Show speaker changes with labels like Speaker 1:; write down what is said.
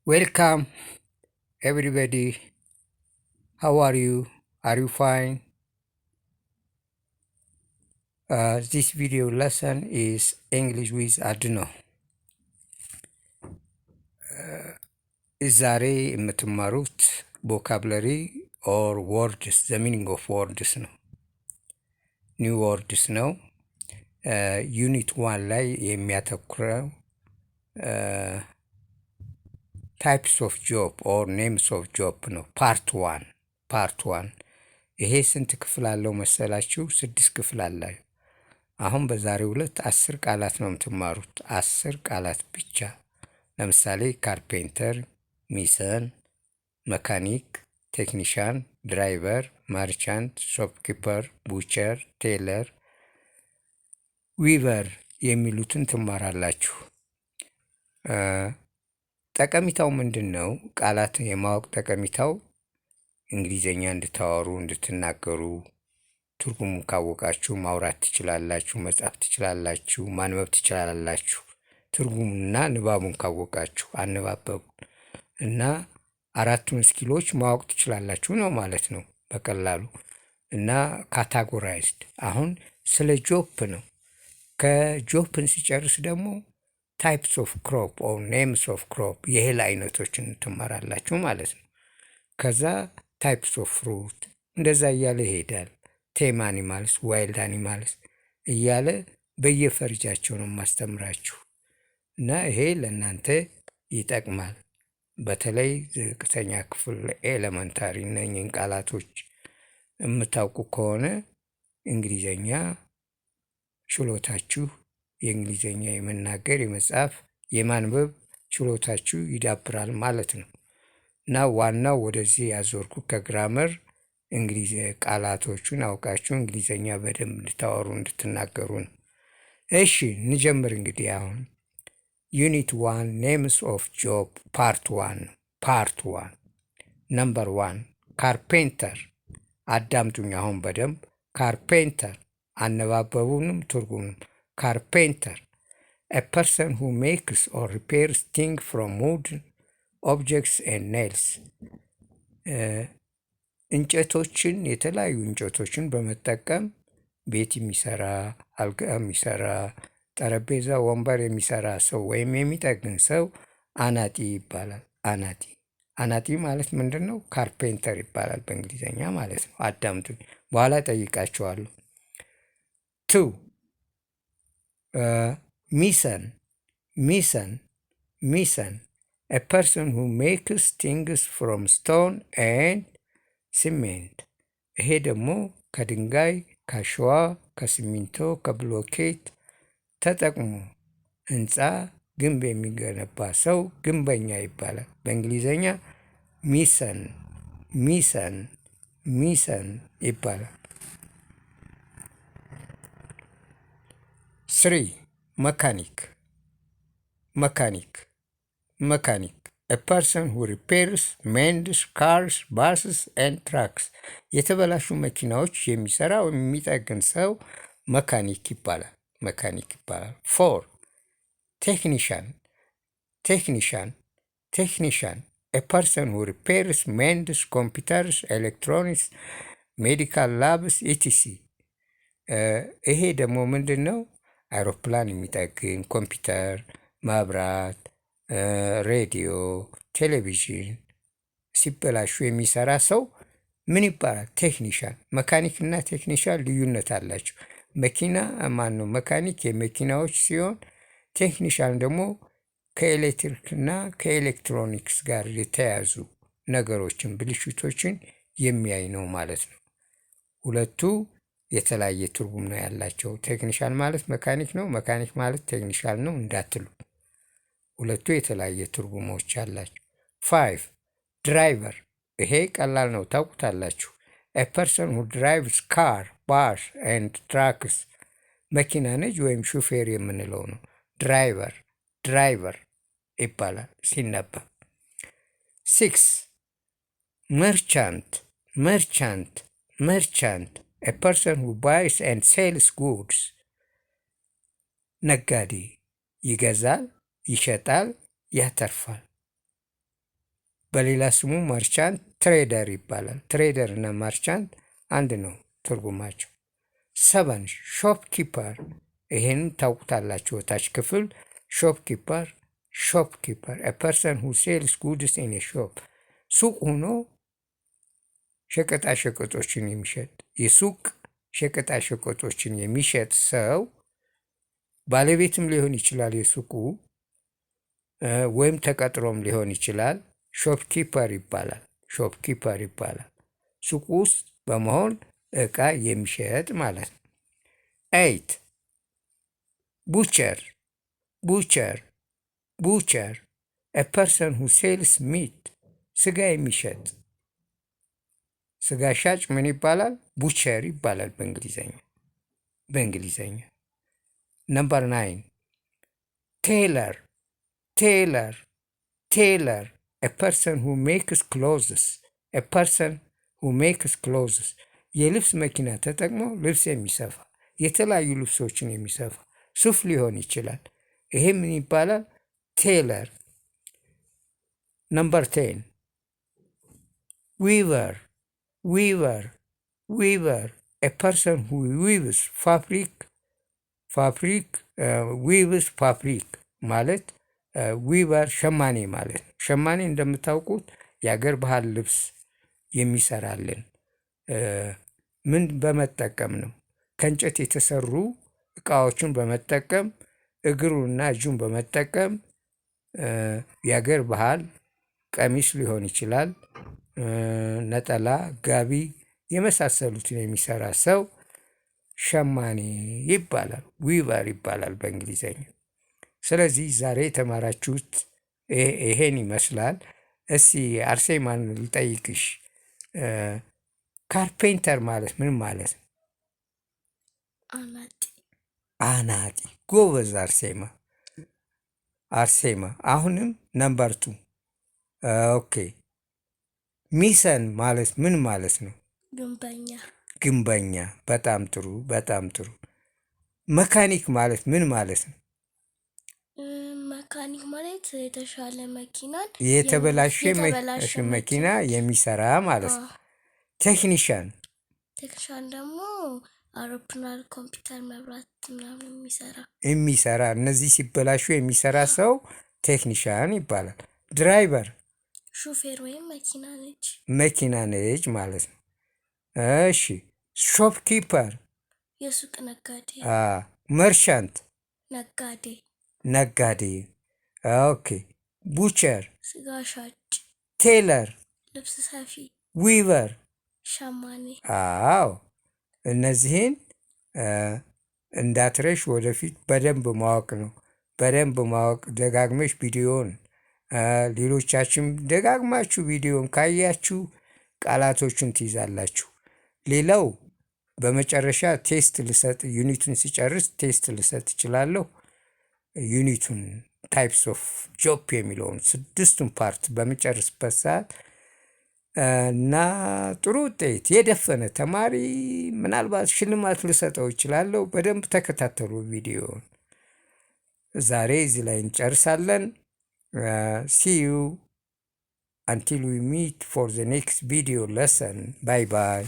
Speaker 1: Welcome, everybody. How are you? Are you fine? This video lesson is English with Arduino. ዛሬ የምትማሩት ቮካብለሪ ኦር ወርድስ ዘ ሚኒንግ ኦፍ ወርድስ ነው። ኒው ወርድስ ነው። ዩኒት 1 ላይ የሚያተኩረው ታይፕስ ኦፍ ጆብ ኦር ኔምስ ኦፍ ጆብ ነው። ፓርት 1 ይሄ ስንት ክፍል አለው መሰላችሁ? 6 ክፍል አለው። አሁን በዛሬው ዕለት 10 ቃላት ነው የምትማሩት። 10 ቃላት ብቻ። ለምሳሌ ካርፔንተር፣ ሚሰን፣ መካኒክ፣ ቴክኒሻን፣ ድራይቨር፣ ማርቻንት፣ ሾፕኪፐር፣ ቡቸር፣ ቴለር፣ ዊቨር የሚሉትን ትማራላችሁ። ጠቀሚታው ምንድን ነው? ቃላት የማወቅ ጠቀሚታው እንግሊዘኛ እንድታወሩ እንድትናገሩ፣ ትርጉሙ ካወቃችሁ ማውራት ትችላላችሁ፣ መጻፍ ትችላላችሁ፣ ማንበብ ትችላላችሁ። ትርጉሙና ንባቡን ካወቃችሁ አነባበቡ እና አራቱን ስኪሎች ማወቅ ትችላላችሁ ነው ማለት ነው በቀላሉ። እና ካታጎራይዝድ አሁን ስለ ጆፕ ነው። ከጆፕን ሲጨርስ ደግሞ ታይፕስ ኦፍ ክሮፕ ኦር ኔምስ ኦፍ ክሮፕ የእህል አይነቶችን ትማራላችሁ ማለት ነው። ከዛ ታይፕስ ኦፍ ፍሩት እንደዛ እያለ ይሄዳል። ቴም አኒማልስ፣ ዋይልድ አኒማልስ እያለ በየፈርጃቸው ነው ማስተምራችሁ እና ይሄ ለእናንተ ይጠቅማል። በተለይ ዝቅተኛ ክፍል ኤሌመንታሪ እነኝህን ቃላቶች የምታውቁ ከሆነ እንግሊዘኛ ችሎታችሁ የእንግሊዘኛ የመናገር የመጻፍ የማንበብ ችሎታችሁ ይዳብራል ማለት ነው። እና ዋናው ወደዚህ ያዞርኩ ከግራመር እንግሊዝ ቃላቶቹን አውቃችሁ እንግሊዘኛ በደንብ እንድታወሩ እንድትናገሩ ነው። እሺ እንጀምር እንግዲህ አሁን ዩኒት 1 ኔምስ ኦፍ ጆብ ፓርት 1 ነምበር 1 ካርፔንተር። አዳምጡኝ አሁን በደንብ ካርፔንተር አነባበቡንም ትርጉሙንም። ካርፔንተር a person who makes or repairs things from wood, objects and nails. እንጨቶችን የተለያዩ እንጨቶችን በመጠቀም ቤት የሚሰራ፣ አልጋ የሚሰራ፣ ጠረጴዛ ወንበር የሚሰራ ሰው ወይም የሚጠግን ሰው አናጢ ይባላል። አናጢ ማለት ምንድን ነው? ካርፔንተር ይባላል በእንግሊዝኛ ማለት ነው። አዳምጡኝ በኋላ ጠይቃቸዋለሁ። 2 ሚሰን a person who makes things from stone and cement. ይሄ ደግሞ ከድንጋይ፣ ከአሸዋ፣ ከሲሚንቶ፣ ከብሎኬት ተጠቅሞ ህንፃ ግንብ የሚገነባ ሰው ግንበኛ ይባላል። በእንግሊዝኛ ሚሰን ይባላል። 3 መካኒክ a person who repairs, mends cars, buses and trucks. የተበላሹ መኪናዎች የሚሰራ ወይም የሚጠግን ሰው መካኒክ ይባላል። 4 ቴክኒሻን a person who repairs, mends computers, electronics, medical labs etc. ይሄ ደግሞ ምንድን ነው? አይሮፕላን የሚጠግን፣ ኮምፒውተር፣ መብራት፣ ሬዲዮ፣ ቴሌቪዥን ሲበላሹ የሚሰራ ሰው ምን ይባላል? ቴክኒሻን። መካኒክና ቴክኒሻን ልዩነት አላቸው። መካኒክ የመኪናዎች ሲሆን ቴክኒሻን ደግሞ ከኤሌክትሪክና ከኤሌክትሮኒክስ ጋር የተያዙ ነገሮችን ብልሽቶችን የሚያይ ነው ማለት ነው። ሁለቱ የተለያየ ትርጉም ነው ያላቸው። ቴክኒሻን ማለት መካኒክ ነው፣ መካኒክ ማለት ቴክኒሻን ነው እንዳትሉ። ሁለቱ የተለያየ ትርጉሞች አላቸው። 5 ድራይቨር። ይሄ ቀላል ነው ታውቁታላችሁ። a person who drives car, bus and trucks. መኪና ነጅ ወይም ሹፌር የምንለው ነው። ድራይቨር ይባላል ሲነበብ። 6 መርቻንት a person who buys and sells goods. ነጋዴ ይገዛል፣ ይሸጣል፣ ያተርፋል። በሌላ ስሙ መርቻንት ትሬደር ይባላል። ትሬደር እና መርቻንት አንድ ነው ትርጉማቸው። 7 ሾፕኪፐር፣ ይሄንን ታውቁታላችሁ ታች ክፍል። ሾፕኪፐር a person who sells goods in a shop፣ ሱቅ ሆኖ ሸቀጣሸቀጦችን የሚሸጥ የሱቅ ሸቀጣሸቀጦችን የሚሸጥ ሰው ባለቤትም ሊሆን ይችላል የሱቁ፣ ወይም ተቀጥሮም ሊሆን ይችላል። ሾፕኪፐር ይባላል። ሱቁ ውስጥ በመሆን እቃ የሚሸጥ ማለት ነው። 8 ቡቸር a person who sells meat፣ ስጋ የሚሸጥ ስጋ ሻጭ ምን ይባላል? ቡቸር ይባላል በእንግሊዘኛ። ነምበር 9 ቴይለር a person who makes clothes፣ የልብስ መኪና ተጠቅሞ ልብስ የሚሰፋ የተለያዩ ልብሶችን የሚሰፋ ሱፍ ሊሆን ይችላል። ይሄ ምን ይባላል? ቴይለር። ነምበር 10 ዊቨር a person who weaves ፋብሪክ ማለት ዊቨር ሸማኔ ማለት ነው። ሸማኔ እንደምታውቁት የአገር ባህል ልብስ የሚሰራልን ምን በመጠቀም ነው? ከእንጨት የተሰሩ እቃዎችን በመጠቀም እግሩና እጁን በመጠቀም የአገር ባህል ቀሚስ ሊሆን ይችላል፣ ነጠላ፣ ጋቢ የመሳሰሉትን የሚሰራ ሰው ሸማኔ ይባላል፣ ዊቨር ይባላል በእንግሊዘኛ። ስለዚህ ዛሬ የተማራችሁት ይሄን ይመስላል። እስቲ አርሴማን ልጠይቅሽ፣ ካርፔንተር ማለት ምን ማለት ነው? አናጢ። ጎበዝ አርሴማ። አሁንም ነምበር 2 ኦኬ። ሚሰን ማለት ምን ማለት ነው? ግንበኛ። በጣም ጥሩ። መካኒክ ማለት ምን ማለት ነው?
Speaker 2: መካኒክ ማለት የተሻለ መኪናን
Speaker 1: የተበላሸ መኪና የሚሰራ ማለት ነው። ቴክኒሻን
Speaker 2: ደግሞ አውሮፕላን፣ ኮምፒውተር፣ መብራት ምናምን
Speaker 1: የሚሰራ እነዚህ ሲበላሹ የሚሰራ ሰው ቴክኒሻን ይባላል። ድራይቨር
Speaker 2: ሹፌር ወይም
Speaker 1: መኪና ነጅ ማለት ነው። እሺ። ሾፕኪፐር
Speaker 2: የሱቅ ነጋዴ።
Speaker 1: መርቻንት ነጋዴ። ኦኬ። ቡቸር
Speaker 2: ስጋ ሻጭ።
Speaker 1: ቴይለር
Speaker 2: ልብስ ሰፊ።
Speaker 1: ዊቨር
Speaker 2: ሸማኔ።
Speaker 1: አዎ፣ እነዚህን እንዳትረሽ፣ ወደፊት በደንብ ማወቅ ነው። በደንብ ማወቅ ደጋግመሽ ቪዲዮን ሌሎቻችሁም ደጋግማችሁ ቪዲዮን ካያችሁ ቃላቶቹን ትይዛላችሁ። ሌላው በመጨረሻ ቴስት ልሰጥ፣ ዩኒቱን ሲጨርስ ቴስት ልሰጥ እችላለሁ። ዩኒቱን ታይፕስ ኦፍ ጆብ የሚለውን 6ቱን ፓርት በመጨረስበት ሰዓት እና ጥሩ ውጤት የደፈነ ተማሪ ምናልባት ሽልማት ልሰጠው እችላለሁ። በደንብ ተከታተሉ ቪዲዮን። ዛሬ እዚህ ላይ እንጨርሳለን። see you until we meet for the next video lesson. Bye bye.